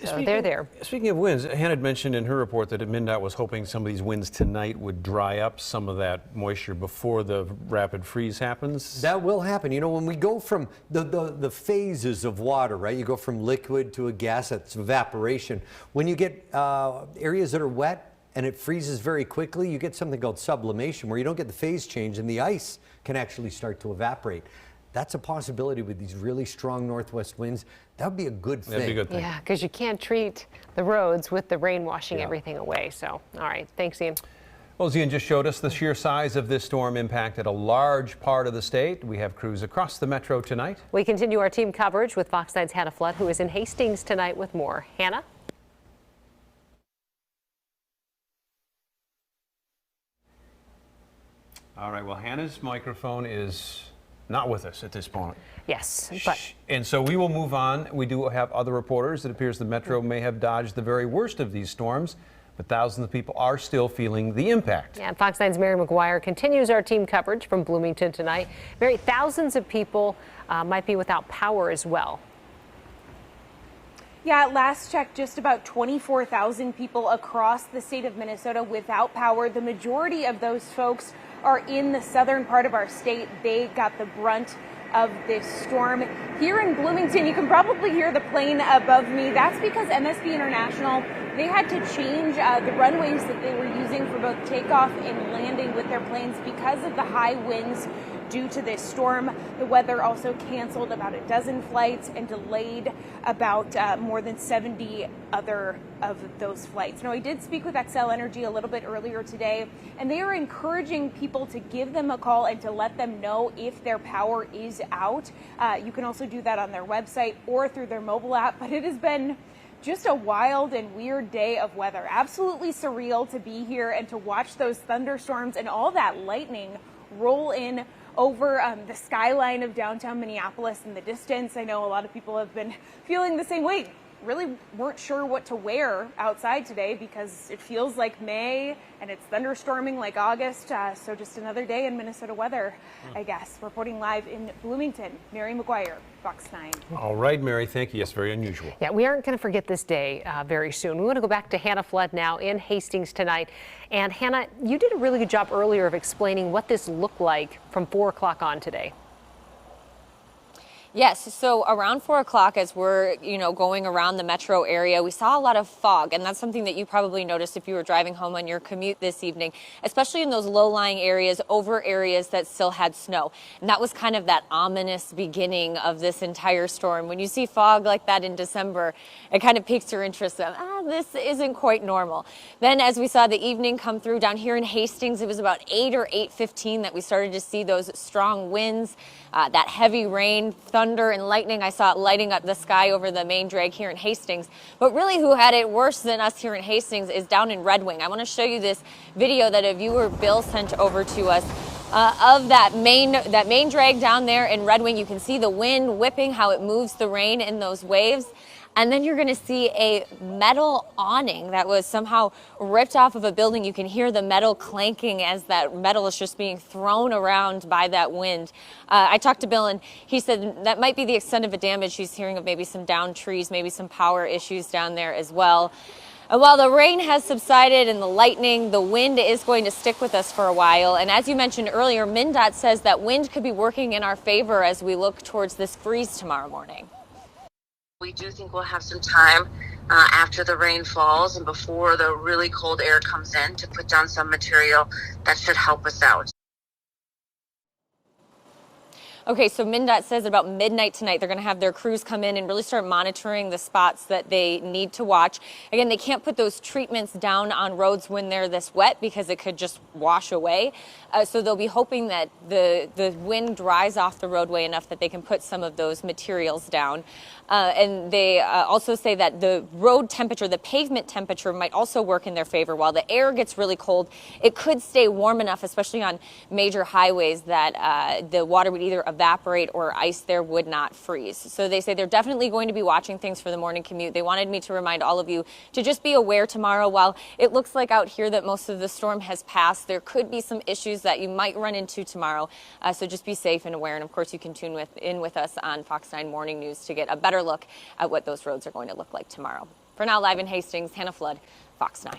So they're there. Speaking of winds, Hannah had mentioned in her report that MnDOT was hoping some of these winds tonight would dry up some of that moisture before the rapid freeze happens. That will happen. You know, when we go from the phases of water, right? You go from liquid to a gas, that's evaporation. When you get areas that are wet and it freezes very quickly, you get something called sublimation, where you don't get the phase change and the ice can actually start to evaporate. That's a possibility with these really strong northwest winds. That would be a good thing. That'd be a good thing. Yeah, because you can't treat the roads with the rain washing everything away. So, all right. Thanks, Ian. Well, as Ian just showed us, the sheer size of this storm impacted a large part of the state. We have crews across the metro tonight. We continue our team coverage with Fox 9's Hannah Flood, who is in Hastings tonight with more. Hannah? All right. Well, Hannah's microphone is not with us at this point. Yes, but... And so we will move on. We do have other reporters. It appears the metro may have dodged the very worst of these storms, but thousands of people are still feeling the impact. Yeah, Fox 9's Mary McGuire continues our team coverage from Bloomington tonight. Mary, thousands of people might be without power as well. Yeah, at last check, just about 24,000 people across the state of Minnesota without power. The majority of those folks are in the southern part of our state. They got the brunt of this storm. Here in Bloomington, you can probably hear the plane above me. That's because MSP International, they had to change the runways that they were using for both takeoff and landing with their planes because of the high winds due to this storm. The weather also canceled about a dozen flights and delayed about more than 70 other of those flights. Now, I did speak with Xcel Energy a little bit earlier today, and they are encouraging people to give them a call and to let them know if their power is out. You can also do that on their website or through their mobile app, but it has been just a wild and weird day of weather. Absolutely surreal to be here and to watch those thunderstorms and all that lightning roll in over the skyline of downtown Minneapolis in the distance. I know a lot of people have been feeling the same way. Really weren't sure what to wear outside today because it feels like May and it's thunderstorming like August. So just another day in Minnesota weather, I guess. Reporting live in Bloomington, Mary McGuire, Fox 9. All right, Mary, thank you. Yes, very unusual. Yeah, we aren't going to forget this day very soon. We want to go back to Hannah Flood now in Hastings tonight. And Hannah, you did a really good job earlier of explaining what this looked like from 4 o'clock on today. Yes, so around 4 o'clock as we're, going around the metro area, we saw a lot of fog, and that's something that you probably noticed if you were driving home on your commute this evening, especially in those low-lying areas over areas that still had snow. And that was kind of that ominous beginning of this entire storm. When you see fog like that in December, it kind of piques your interest of, this isn't quite normal. Then as we saw the evening come through down here in Hastings, it was about 8 or 8:15 that we started to see those strong winds, that heavy rain, thunder and lightning. I saw it lighting up the sky over the main drag here in Hastings. But really who had it worse than us here in Hastings is down in Red Wing. I want to show you this video that a viewer, Bill, sent over to us of that main drag down there in Red Wing. You can see the wind whipping, how it moves the rain in those waves. And then you're going to see a metal awning that was somehow ripped off of a building. You can hear the metal clanking as that metal is just being thrown around by that wind. I talked to Bill, and he said that might be the extent of the damage. He's hearing of maybe some downed trees, maybe some power issues down there as well. And while the rain has subsided and the lightning, the wind is going to stick with us for a while. And as you mentioned earlier, MnDOT says that wind could be working in our favor as we look towards this freeze tomorrow morning. We do think we'll have some time after the rain falls and before the really cold air comes in to put down some material that should help us out. Okay, so MnDOT says about midnight tonight, they're going to have their crews come in and really start monitoring the spots that they need to watch. Again, they can't put those treatments down on roads when they're this wet because it could just wash away. So they'll be hoping that the wind dries off the roadway enough that they can put some of those materials down. And they also say that the road temperature, the pavement temperature might also work in their favor. While the air gets really cold, it could stay warm enough, especially on major highways, that the water would either evaporate or ice there would not freeze. So they say they're definitely going to be watching things for the morning commute. They wanted me to remind all of you to just be aware tomorrow. While it looks like out here that most of the storm has passed, there could be some issues that you might run into tomorrow. So just be safe and aware. And of course, you can tune in with us on Fox 9 Morning News to get a better look at what those roads are going to look like tomorrow. For now, live in Hastings, Hannah Flood, Fox 9.